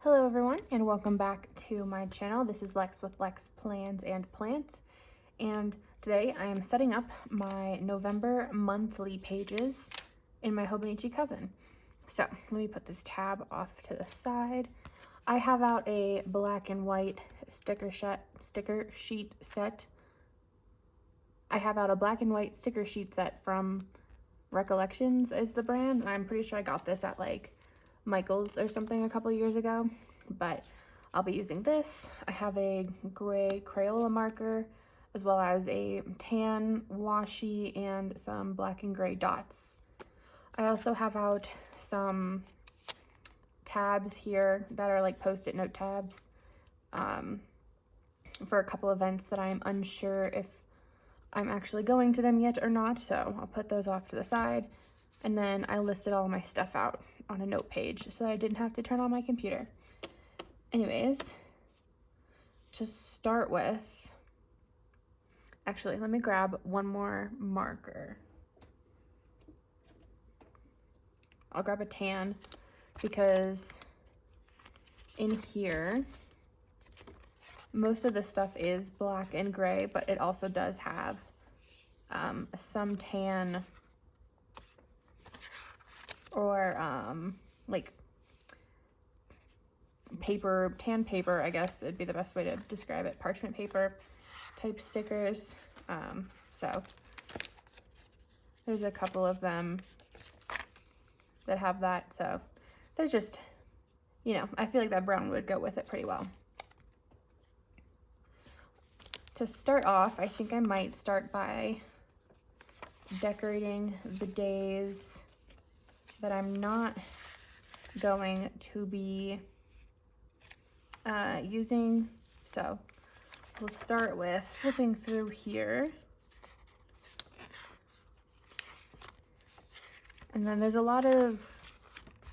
Hello everyone and welcome back to my channel. This is Lex with Lex Plans and Plants, and today I am setting up my November monthly pages in my Hobonichi Cousin. So let me put this tab off to the side. I have out a black and white sticker sheet set. I have out a black and white sticker sheet set from Recollections is the brand, and I'm pretty sure I got this at like Michael's or something a couple years ago, but I'll be using this. I have a gray Crayola marker as well as a tan washi and some black and gray dots. I also have out some tabs here that are like post-it note tabs for a couple events that I'm unsure if I'm actually going to them yet or not, so I'll put those off to the side. And then I listed all my stuff out on a note page so that I didn't have to turn on my computer. Anyways, to start with, actually, let me grab one more marker. I'll grab a tan because in here, most of the stuff is black and gray, but it also does have some tan or like paper, tan paper, I guess it'd be the best way to describe it, parchment paper type stickers. So there's a couple of them that have that. So there's just, you know, I feel like that brown would go with it pretty well. To start off, I think I might start by decorating the days that I'm not going to be using. So we'll start with flipping through here. And then there's a lot of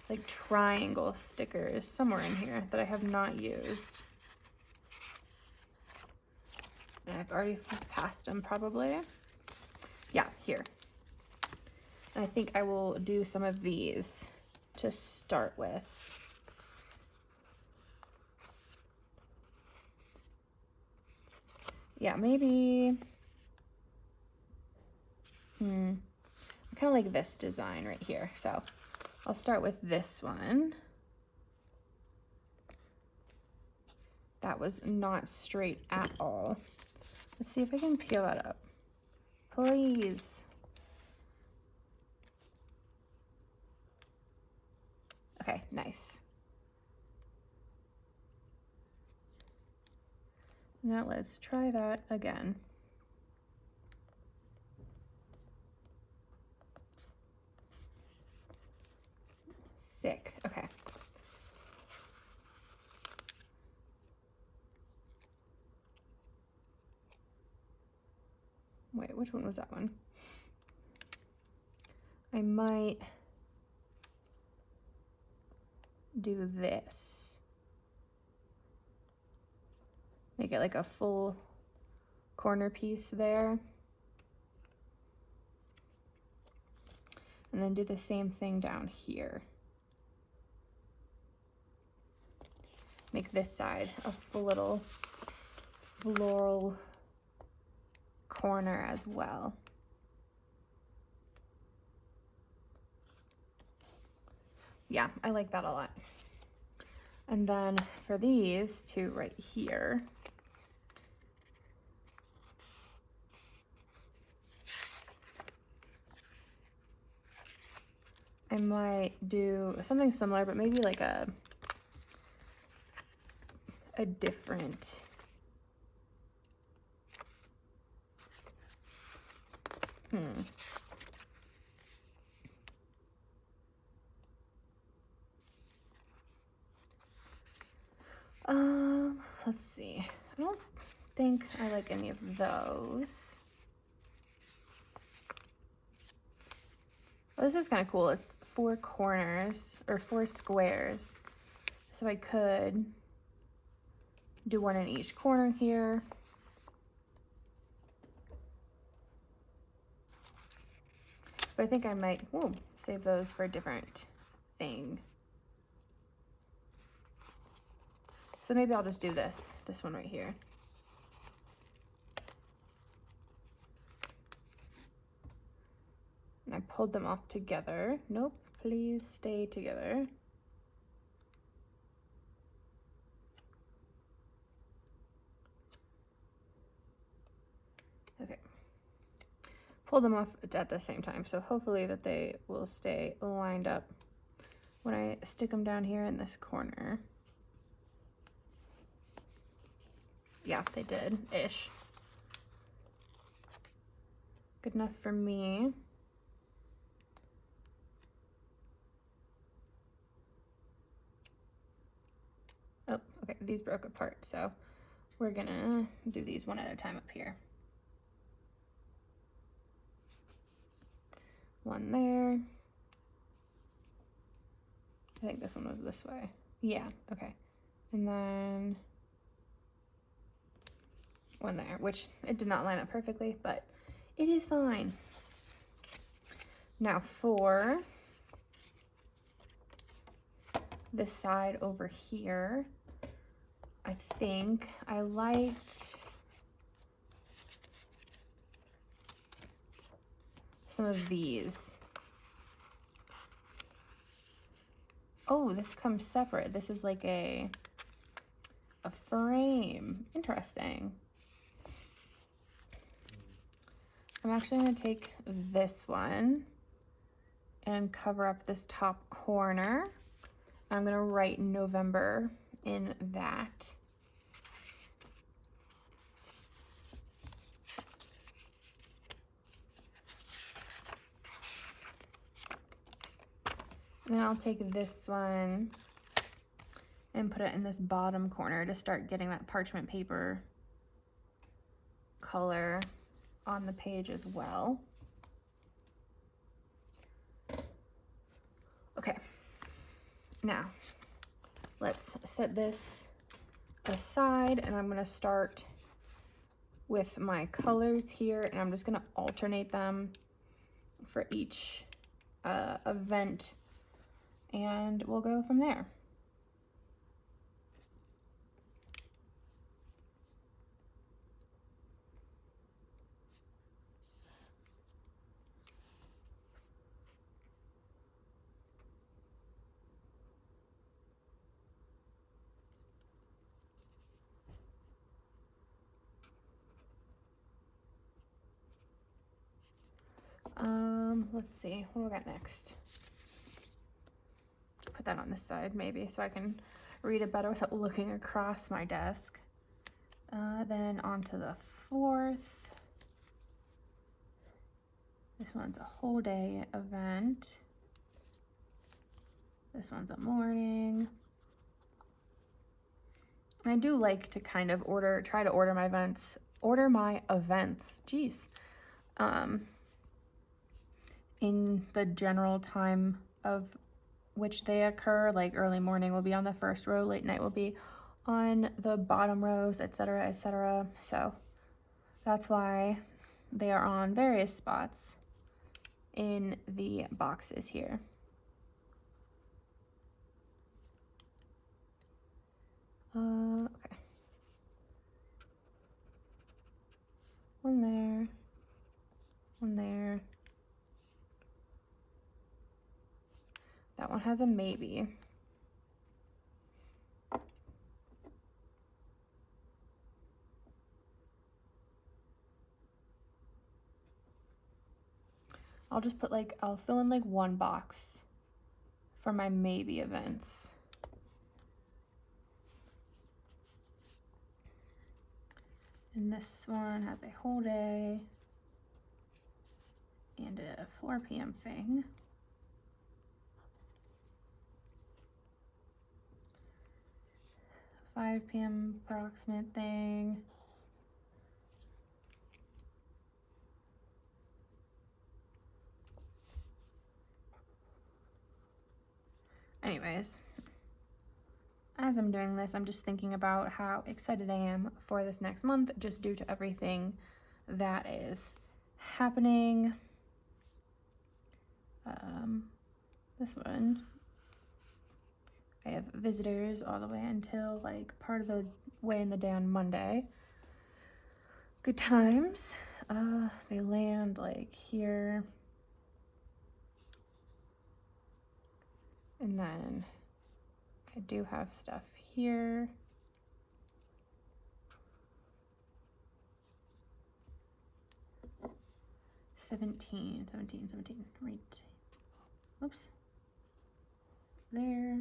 like triangle stickers somewhere in here that I have not used. And I've already flipped past them probably. Yeah, here. And I think I will do some of these to start with. Yeah, maybe, I kind of like this design right here. So I'll start with this one. That was not straight at all. Let's see if I can peel that up. Please. Okay, nice. Now let's try that again. Sick, okay. Wait, which one was that one? I might do this. Make it like a full corner piece there. And then do the same thing down here. Make this side a full little floral corner as well. Yeah, I like that a lot. And then for these two right here, I might do something similar, but maybe like a different let's see. I don't think I like any of those. Well, this is kind of cool. It's 4 corners or 4 squares. So I could do one in each corner here. But I think I might save those for a different thing. So maybe I'll just do this one right here. And I pulled them off together. Nope, please stay together. Okay. Pull them off at the same time, so hopefully that they will stay lined up when I stick them down here in this corner. Yeah, they did, ish. Good enough for me. Oh, okay, these broke apart, so we're gonna do these one at a time up here. One there. I think this one was this way. Yeah, okay. And then one there, which it did not line up perfectly, but it is fine. Now for this side over here, I think I liked some of these. Oh, this comes separate. This is like a frame. Interesting. I'm actually going to take this one and cover up this top corner. I'm going to write November in that. Then I'll take this one and put it in this bottom corner to start getting that parchment paper color on the page as well. Okay, now let's set this aside, and I'm gonna start with my colors here, and I'm just gonna alternate them for each event, and we'll go from there. Let's see, what do we got next? Put that on this side maybe so I can read it better without looking across my desk. Then on to the 4th. This one's a whole day event. This one's a morning. And I do like to kind of try to order my events, geez, in the general time of which they occur. Like early morning will be on the first row, late night will be on the bottom rows, etc., etc. So that's why they are on various spots in the boxes here. Okay. One there, one there. That one has a maybe. I'll just put I'll fill in like one box for my maybe events. And this one has a whole day and a 4 p.m. thing. A 5 p.m. approximate thing. Anyways, as I'm doing this, I'm just thinking about how excited I am for this next month, just due to everything that is happening. This one, I have visitors all the way until like part of the way in the day on Monday. Good times. They land like here. And then I do have stuff here. Seventeen, right. Oops. There.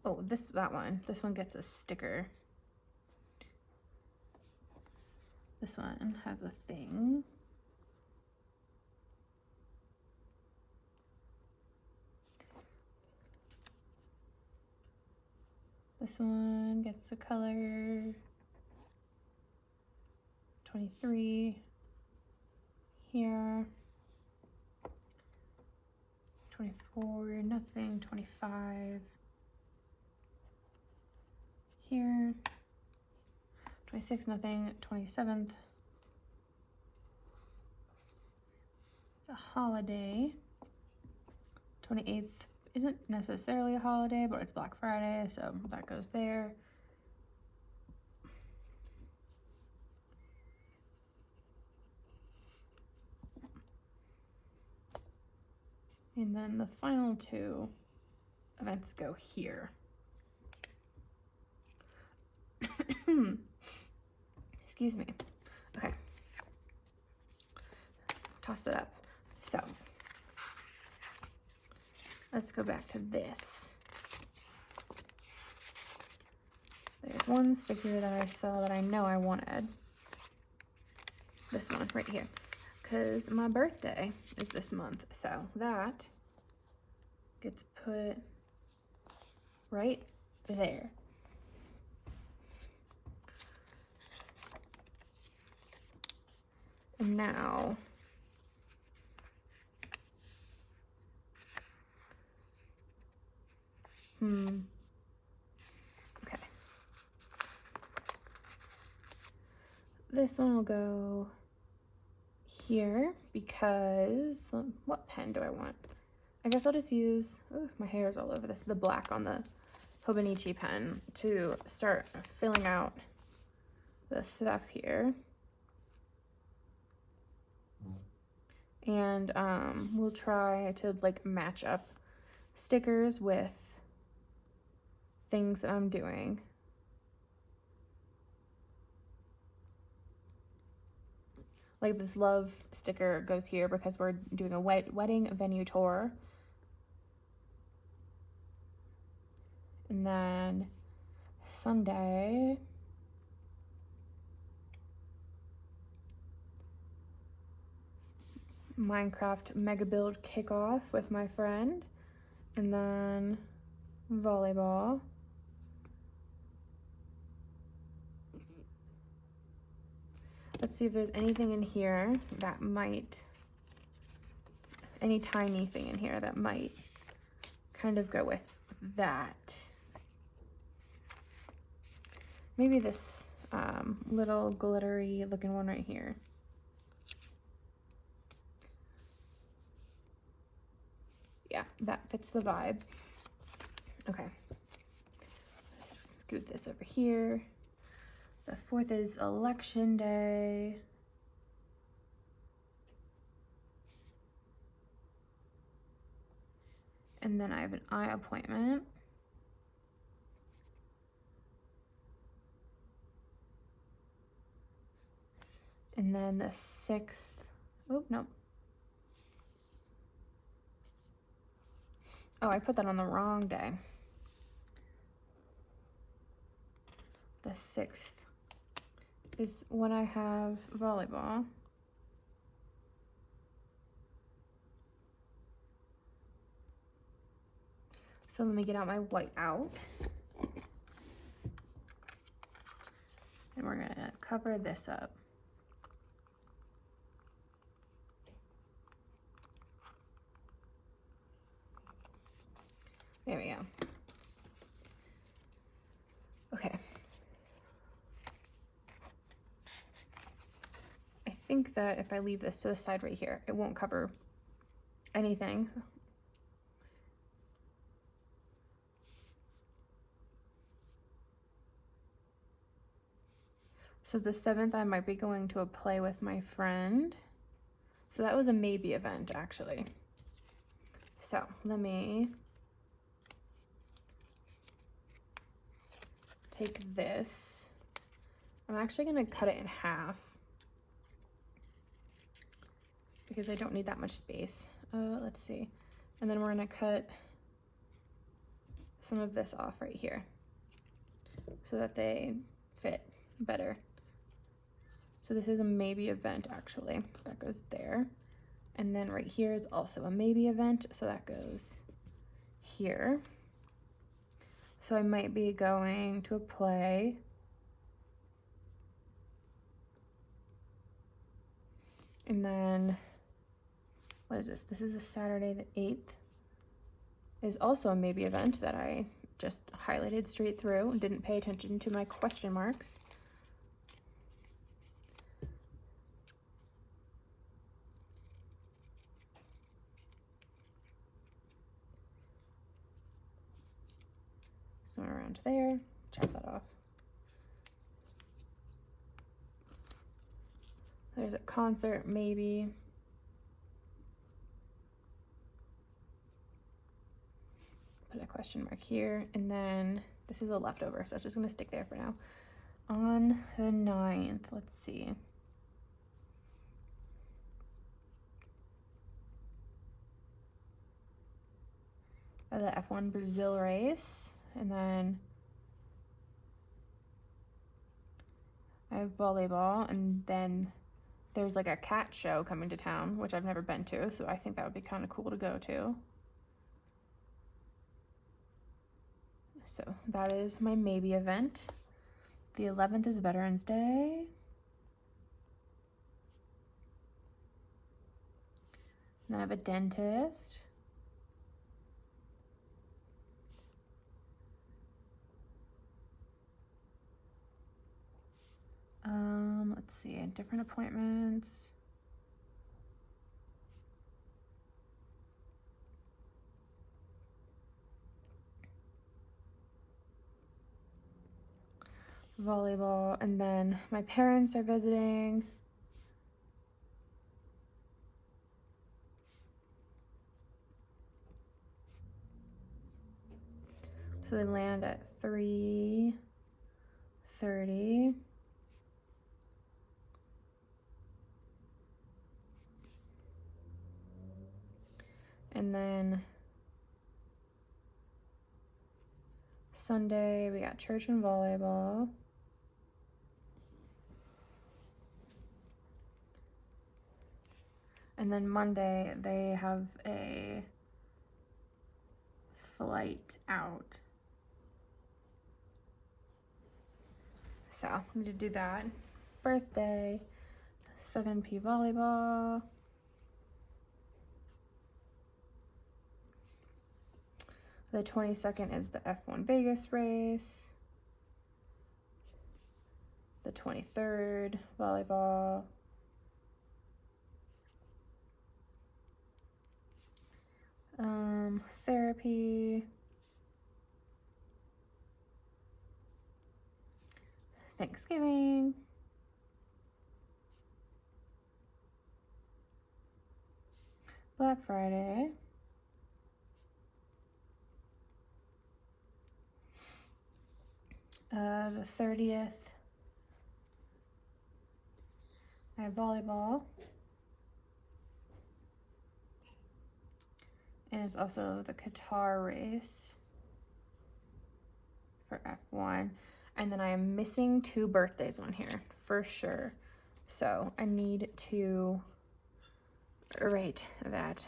Oh, that one. This one gets a sticker. This one has a thing. This one gets a color. 23 here. 24, nothing. 25 here. 26, nothing. 27th. It's a holiday. 28th isn't necessarily a holiday, but it's Black Friday, so that goes there. And then the final two events go here. Excuse me. Okay. Toss it up. So, let's go back to this. There's one sticker that I saw that I know I wanted. This one right here. Because my birthday is this month, so that gets put right there. And now okay. This one will go here because what pen do I want? I guess I'll just use, oh, my hair is all over this, the black on the Hobonichi pen to start filling out the stuff here. And we'll try to like match up stickers with things that I'm doing. Like this love sticker goes here because we're doing a wedding venue tour. And then Sunday, Minecraft Mega Build kickoff with my friend. And then volleyball. Let's see if there's anything in here that might, any tiny thing in here that might kind of go with that. Maybe this little glittery looking one right here. Yeah, that fits the vibe. Okay. Let's scoot this over here. The 4th is election day. And then I have an eye appointment. And then the 6th, oh, no. Oh, I put that on the wrong day. The 6th is when I have volleyball. So let me get out my white out. And we're gonna cover this up. There we go. Okay. I think that if I leave this to the side right here, it won't cover anything. So the 7th, I might be going to a play with my friend. So that was a maybe event, actually. So let me take this. I'm actually going to cut it in half because I don't need that much space. Let's see. And then we're going to cut some of this off right here so that they fit better. So this is a maybe event, actually. That goes there. And then right here is also a maybe event, so that goes here. So I might be going to a play. And then, what is this? This is a Saturday the 8th. Is also a maybe event that I just highlighted straight through and didn't pay attention to my question marks. Somewhere around there, chop that off. There's a concert, maybe. Put a question mark here, and then this is a leftover, so it's just gonna stick there for now. On the 9th, let's see. The F1 Brazil race, and then I have volleyball, and then there's like a cat show coming to town, which I've never been to, so I think that would be kind of cool to go to. So that is my maybe event. The 11th is Veterans Day. And then I have a dentist. Let's see, different appointments. Volleyball, and then my parents are visiting. So they land at 3:30. And then Sunday, we got church and volleyball. And then Monday, they have a flight out. So I need to do that. Birthday, 7 p volleyball. The 22nd is the F1 Vegas race. The 23rd, volleyball. Therapy. Thanksgiving. Black Friday. The 30th, I have volleyball. And it's also the Qatar race for F1. And then I am missing 2 birthdays on here for sure. So I need to write that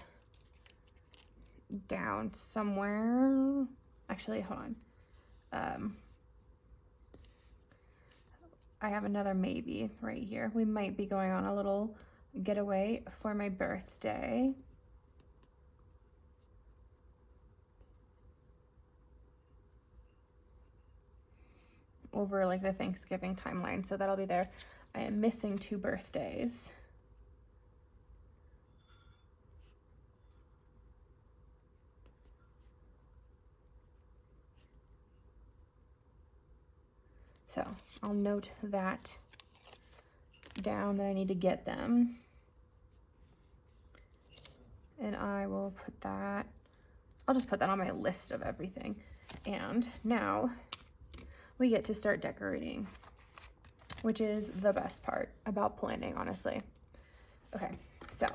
down somewhere. Actually, hold on. I have another maybe right here. We might be going on a little getaway for my birthday. Over like the Thanksgiving timeline, so that'll be there. I am missing 2 birthdays. So I'll note that down that I need to get them. And I will put that, I'll just put that on my list of everything. And now we get to start decorating, which is the best part about planning, honestly. Okay, so,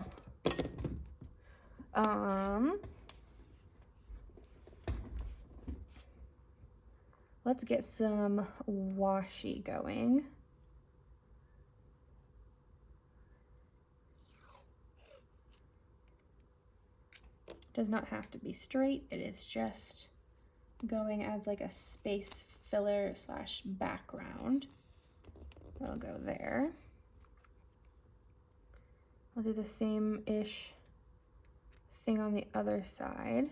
let's get some washi going. Does not have to be straight. It is just going as like a space filler slash background. That'll go there. I'll do the same-ish thing on the other side.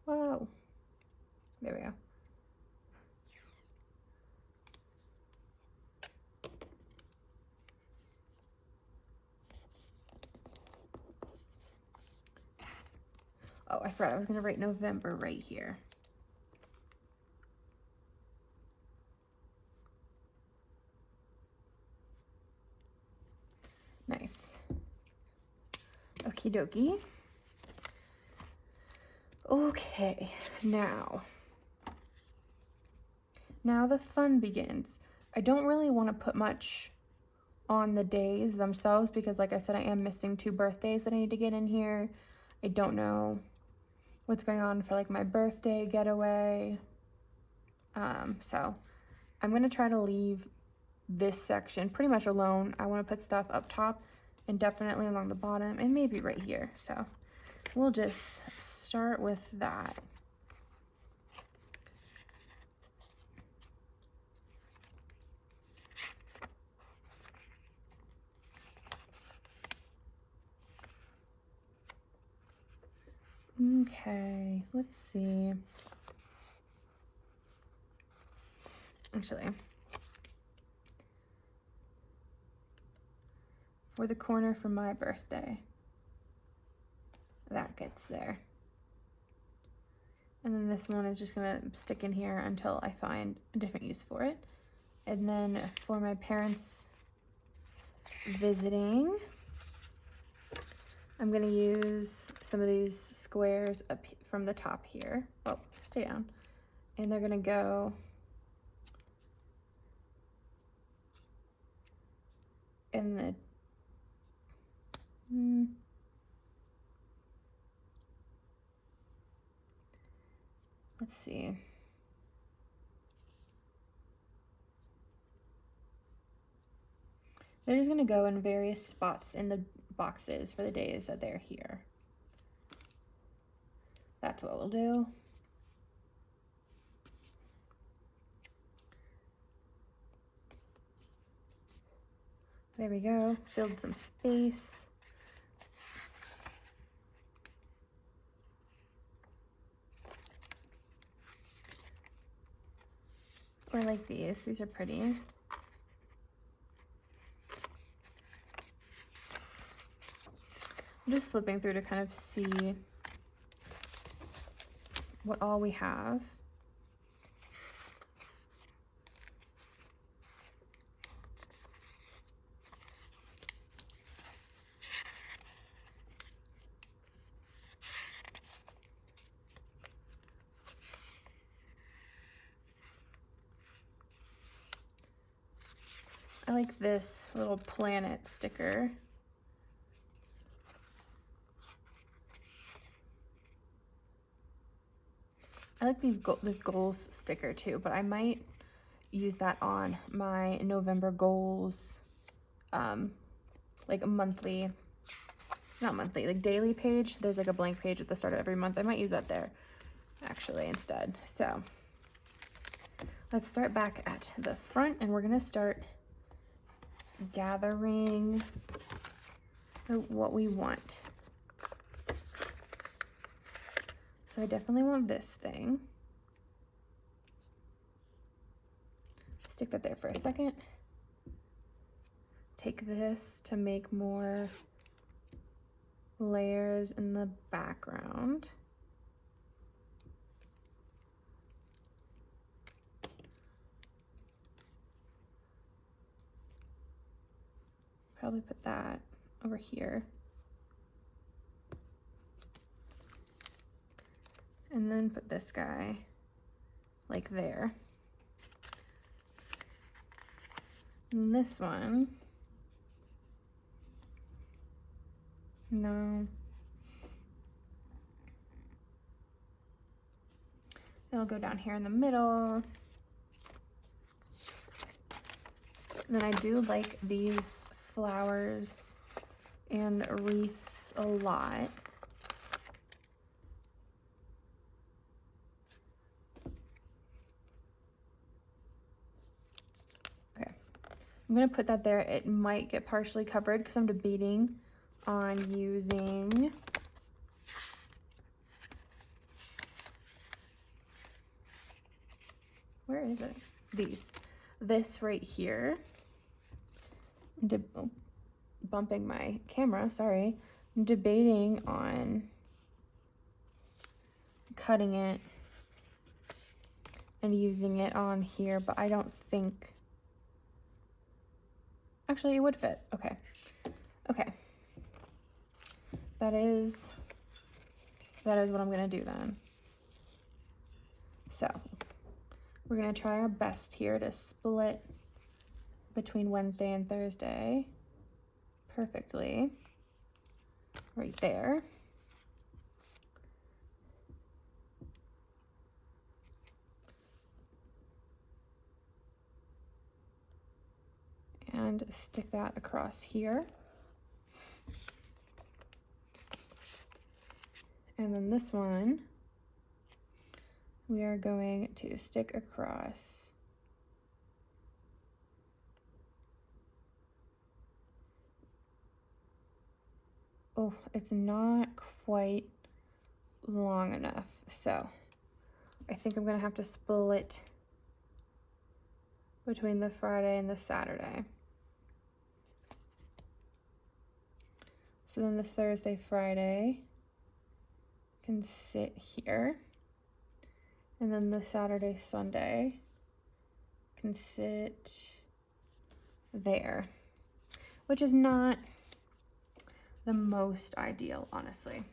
Whoa. There we go. Oh, I forgot I was gonna write November right here. Nice. Okie dokie. Okay, now the fun begins. I don't really want to put much on the days themselves because, like I said, I am missing 2 birthdays that I need to get in here. I don't know what's going on for like my birthday getaway. So I'm gonna try to leave this section pretty much alone. I want to put stuff up top and definitely along the bottom and maybe right here. So we'll just start with that. Okay, let's see. Actually, for the corner for my birthday, that gets there. And then this one is just gonna stick in here until I find a different use for it. And then for my parents visiting, I'm gonna use some of these squares up from the top here. Oh, stay down. And they're gonna go in the, let's see. They're just gonna go in various spots in the boxes for the days that they're here. That's what we'll do. There we go, filled some space. I like these are pretty. I'm just flipping through to kind of see what all we have. I like this little planet sticker. I like this goals sticker too, but I might use that on my November goals, like a monthly, not monthly, like daily page. There's like a blank page at the start of every month. I might use that there actually instead. So let's start back at the front and we're gonna start gathering what we want. So I definitely want this thing. Stick that there for a second. Take this to make more layers in the background. Probably put that over here. And then put this guy like there. And this one, no. It'll go down here in the middle. And then I do like these flowers and wreaths a lot. Okay, I'm gonna put that there. It might get partially covered because I'm debating on using where is it? This right here. Oh, bumping my camera, sorry. I'm debating on cutting it and using it on here, but I don't think, actually it would fit. Okay. Okay. That is what I'm gonna do then. So we're gonna try our best here to split between Wednesday and Thursday perfectly, right there. And stick that across here. And then this one, we are going to stick across oh, it's not quite long enough. So I think I'm gonna have to split between the Friday and the Saturday. So then this Thursday, Friday can sit here. And then the Saturday, Sunday can sit there, which is not the most ideal, honestly.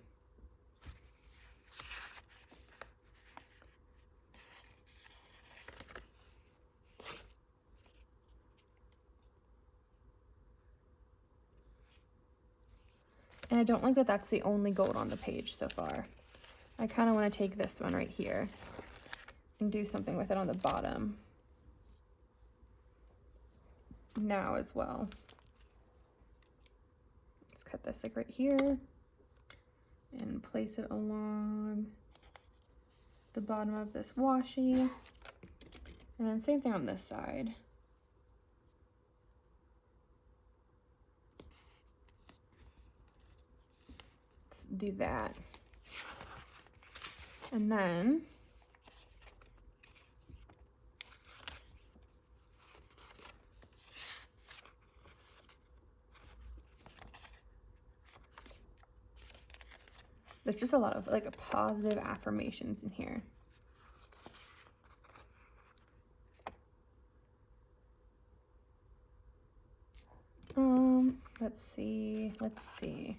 And I don't like that that's the only gold on the page so far. I kind of want to take this one right here and do something with it on the bottom now as well. Let's cut this like right here and place it along the bottom of this washi. And then same thing on this side. Let's do that. And then there's just a lot of like positive affirmations in here. Let's see.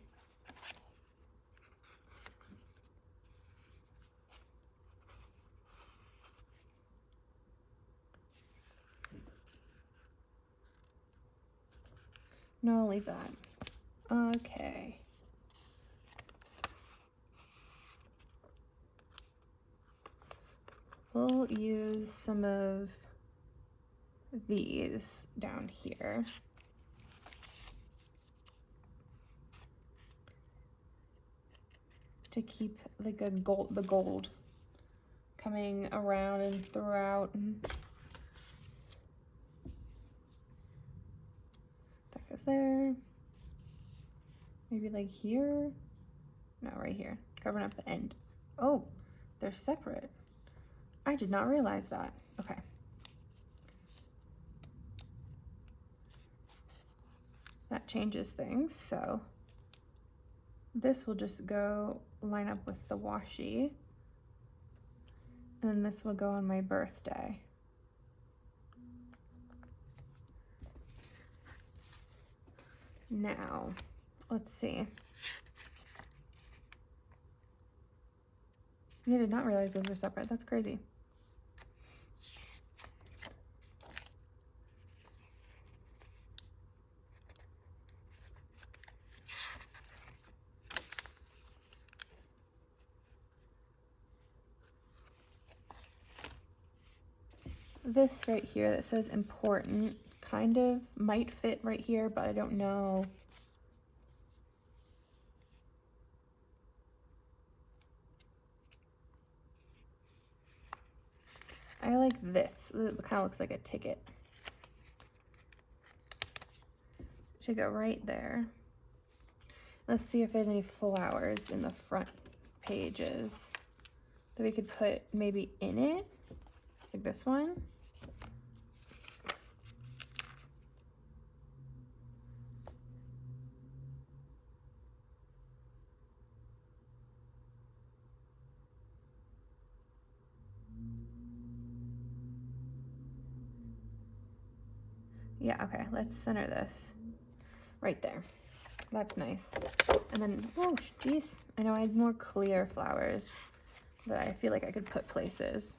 No, I'll leave that. Okay. We'll use some of these down here. To keep like the gold coming around and throughout. That goes there. Maybe like here. No, right here. Covering up the end. Oh, they're separate. I did not realize that. Okay. That changes things. So this will just go line up with the washi. And this will go on my birthday. Now, let's see. I did not realize those were separate. That's crazy. This right here that says important kind of might fit right here, but I don't know. I like this. It kind of looks like a ticket. To go right there. Let's see if there's any flowers in the front pages that we could put maybe in it, like this one. Yeah, okay, let's center this right there. That's nice. And then, oh, geez, I know I had more clear flowers that I feel like I could put places.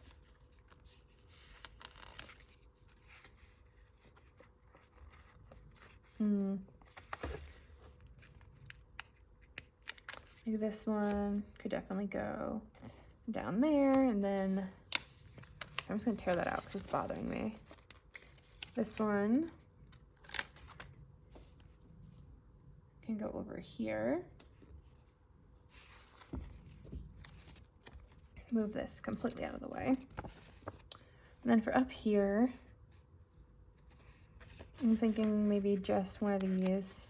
Maybe this one could definitely go down there, and then I'm just gonna tear that out because it's bothering me. This one can go over here. Move this completely out of the way. And then for up here, I'm thinking maybe just one of these.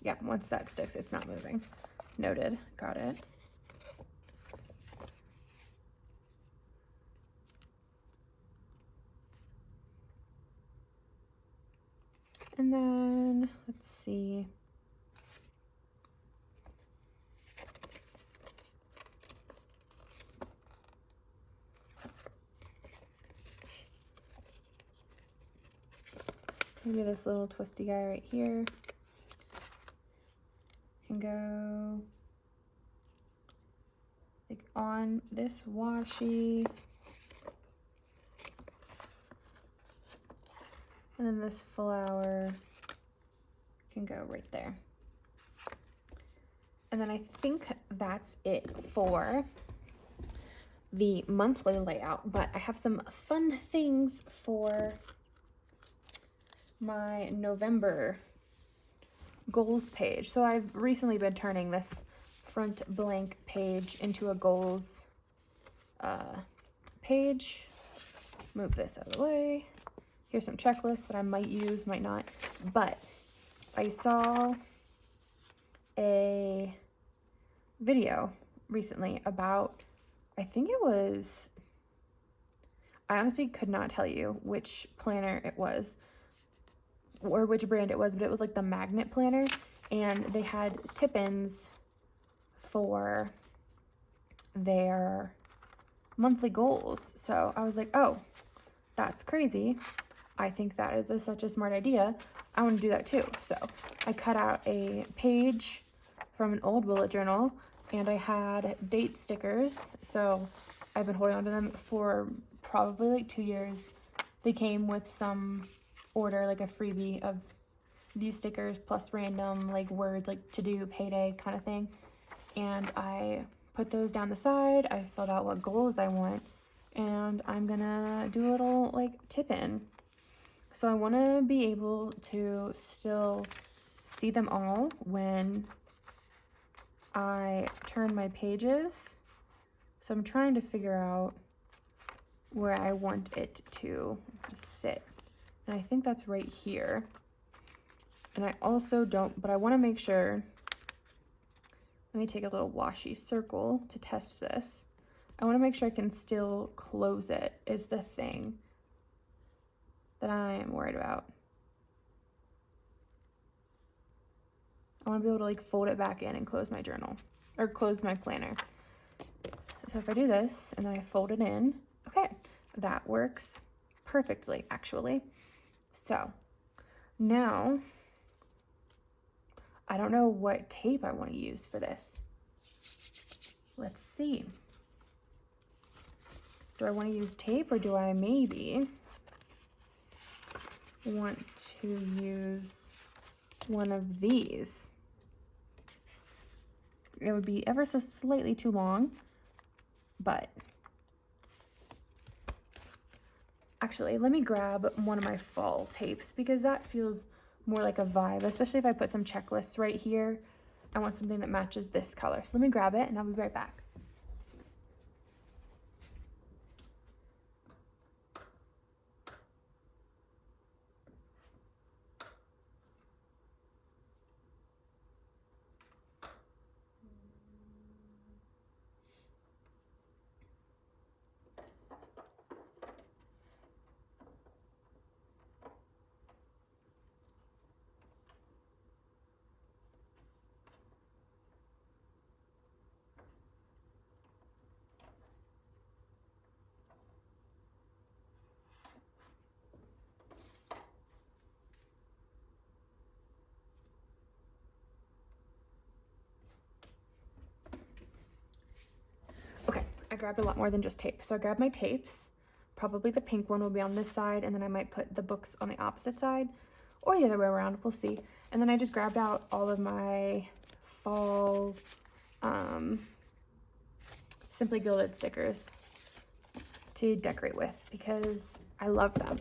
Yeah, once that sticks, it's not moving. Noted, got it. And then, let's see. Maybe this little twisty guy right here can go like on this washi. And then this flower can go right there. And then I think that's it for the monthly layout, but I have some fun things for my November goals page. So I've recently been turning this front blank page into a goals page. Move this out of the way. Here's some checklists that I might use, might not, but I saw a video recently about, I think it was, I honestly could not tell you which planner it was or which brand it was, but it was like the magnet planner, and they had tip-ins for their monthly goals. So I was like, oh, that's crazy. I think that is such a smart idea. I want to do that too. So I cut out a page from an old bullet journal, and I had date stickers. So I've been holding on to them for probably like 2 years. They came with some order, like a freebie of these stickers plus random like words like to do, payday kind of thing. And I put those down the side. I filled out what goals I want, and I'm gonna do a little like tip in. So I want to be able to still see them all when I turn my pages. So I'm trying to figure out where I want it to sit. And I think that's right here. And I also don't, but I want to make sure, let me take a little washi circle to test this. I want to make sure I can still close it is the thing that I am worried about. I want to be able to like fold it back in and close my journal, or close my planner. So if I do this and then I fold it in, okay, that works perfectly actually. So now I don't know what tape I want to use for this. Let's see. Do I want to use tape, or do I maybe want to use one of these? It would be ever so slightly too long, but actually, let me grab one of my fall tapes because that feels more like a vibe, especially if I put some checklists right here. I want something that matches this color. So let me grab it and I'll be right back. Okay, I grabbed a lot more than just tape. So I grabbed my tapes. Probably the pink one will be on this side, and then I might put the books on the opposite side, or the other way around, we'll see. And then I just grabbed out all of my fall Simply Gilded stickers to decorate with because I love them.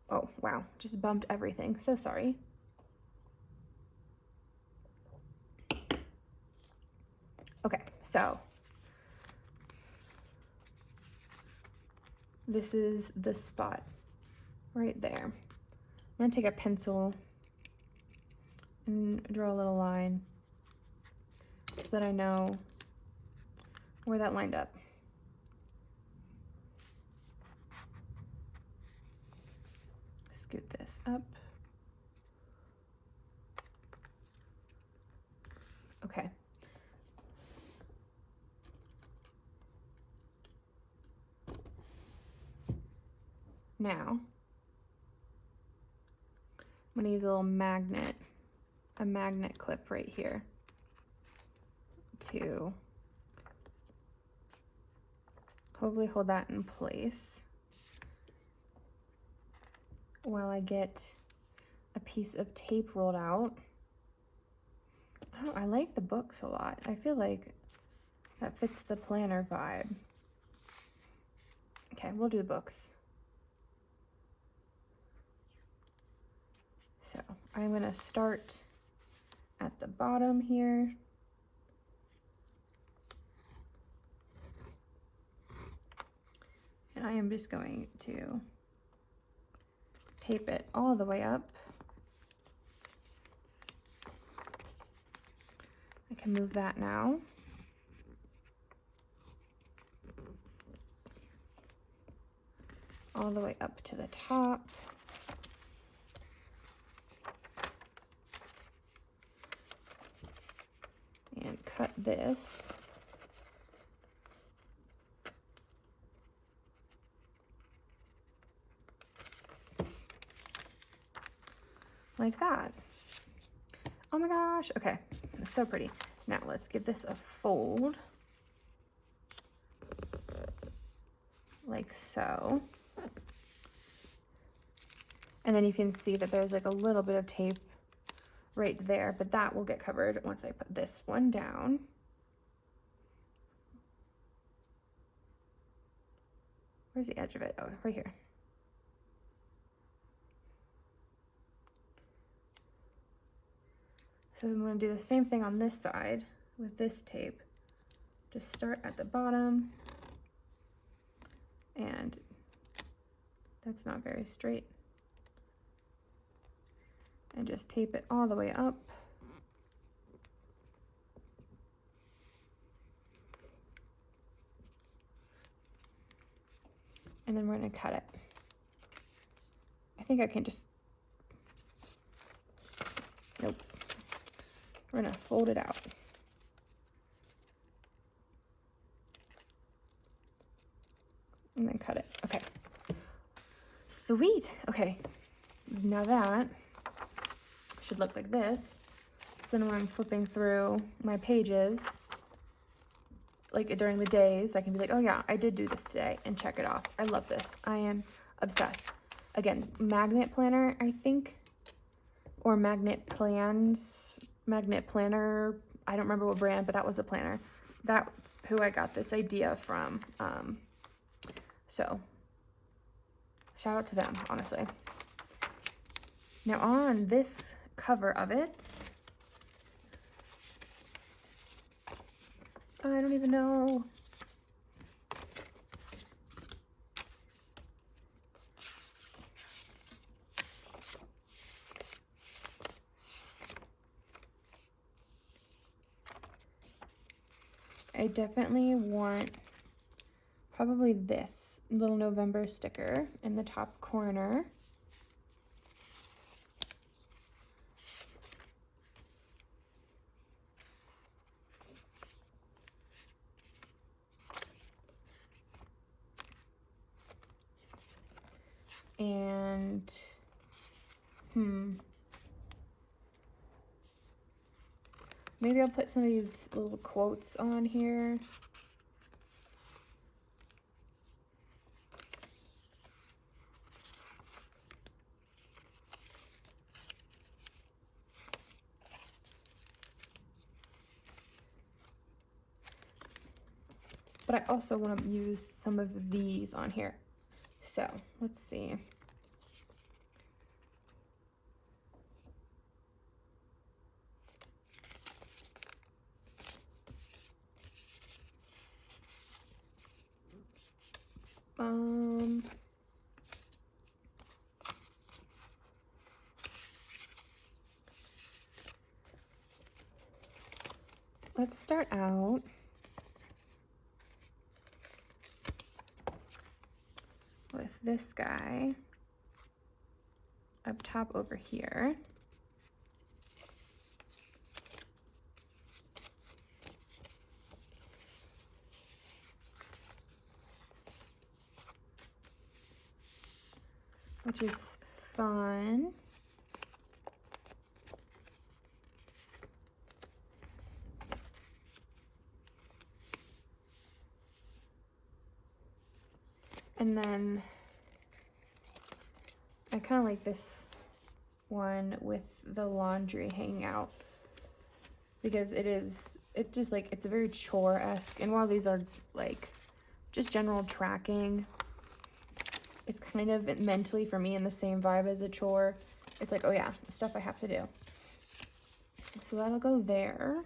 Oh, wow, just bumped everything. So sorry. Okay, so this is the spot right there. I'm gonna take a pencil and draw a little line so that I know where that lined up. Scoot this up. Okay. Now, I'm gonna use a little magnet, a magnet clip right here to hopefully hold that in place while I get a piece of tape rolled out. I like the books a lot. I feel like that fits the planner vibe. Okay, we'll do the books. So I'm gonna start at the bottom here. And I am just going to tape it all the way up. I can move that now. All the way up to the top. And cut this. Like that. Oh my gosh, okay, that's so pretty. Now let's give this a fold, like so. And then you can see that there's like a little bit of tape right there, but that will get covered once I put this one down. Where's the edge of it? Oh, right here. So I'm going to do the same thing on this side with this tape. Just start at the bottom, and that's not very straight. And just tape it all the way up. And then we're going to cut it. I think I can just, nope. We're going to fold it out. And then cut it. Okay. Sweet. Okay. Now that should look like this. So when I'm flipping through my pages, like during the days, I can be like, oh yeah, I did do this today, and check it off. I love this. I am obsessed. Again, magnet planner, I think, or magnet planner. I don't remember what brand, but that was a planner. That's who I got this idea from. So shout out to them, honestly. Now on this cover of it, I don't even know. I definitely want probably this little November sticker in the top corner. And maybe I'll put some of these little quotes on here. But I also want to use some of these on here. So let's see. Let's start out with this guy up top over here. Which is fun. And then I kind of like this one with the laundry hanging out because it's a very chore-esque. And while these are like just general tracking, it's kind of mentally for me in the same vibe as a chore. It's like, oh yeah, stuff I have to do. So that'll go there.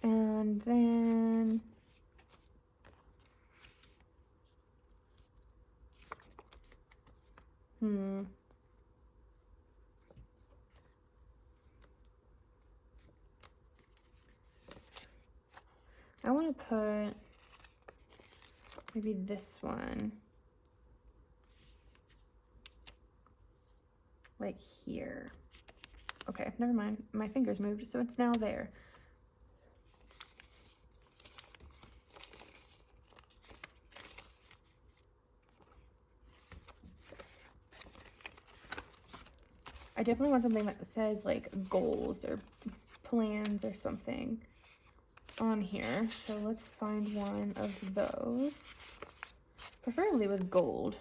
And then I want to put maybe this one like here. Okay, never mind. My fingers moved, so it's now there. I definitely want something that says like goals or plans or something on here. So let's find one of those, preferably with gold.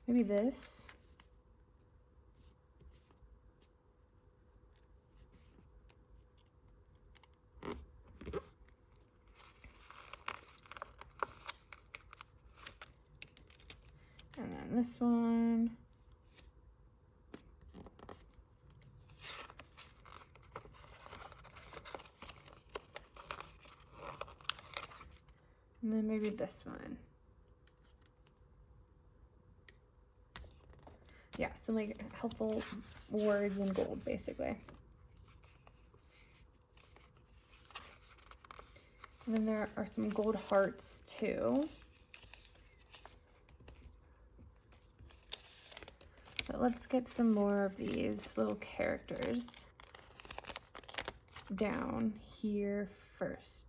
Maybe this. And then this one. And then maybe this one. Yeah, some like helpful words in gold, basically. And then there are some gold hearts too. But let's get some more of these little characters down here first.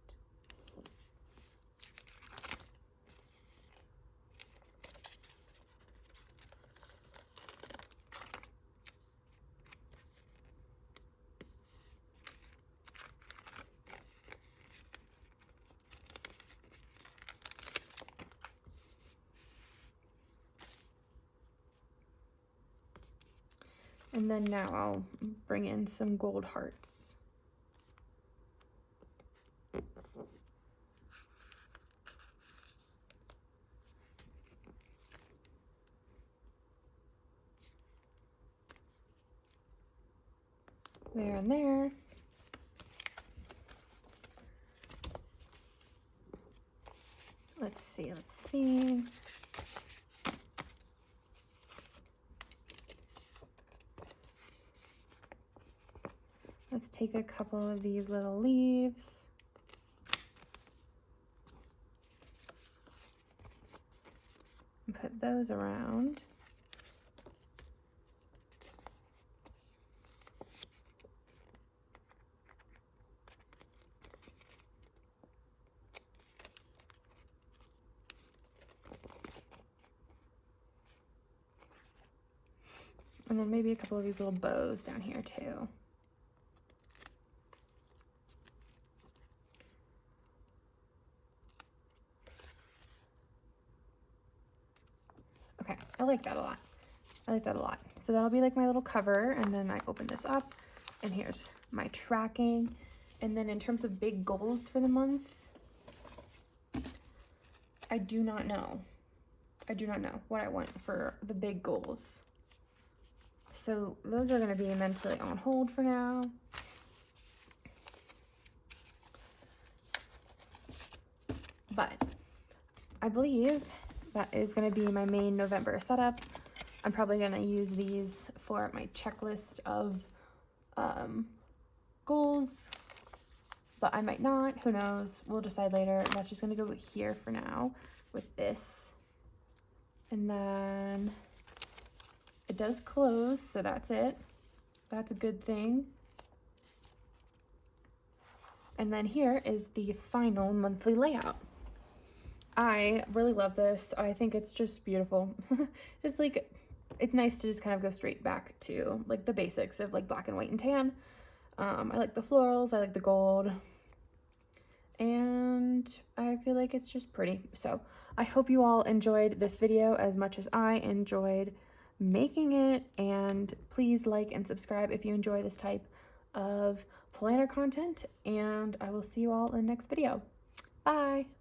And then now I'll bring in some gold hearts. There and there. Let's see. Let's take a couple of these little leaves. And put those around. And then maybe a couple of these little bows down here too. Okay, I like that a lot. So that'll be like my little cover, and then I open this up, and here's my tracking. And then in terms of big goals for the month, I do not know what I want for the big goals. So those are going to be mentally on hold for now. But I believe that is going to be my main November setup. I'm probably going to use these for my checklist of goals, but I might not. Who knows? We'll decide later. That's just going to go here for now with this. And then it does close, so that's it. That's a good thing. And then here is the final monthly layout. I really love this. I think it's just beautiful. Just like, it's nice to just kind of go straight back to like the basics of like black and white and tan. I like the florals, I like the gold, and I feel like it's just pretty. So I hope you all enjoyed this video as much as I enjoyed making it, and please like and subscribe if you enjoy this type of planner content, and I will see you all in the next video. Bye!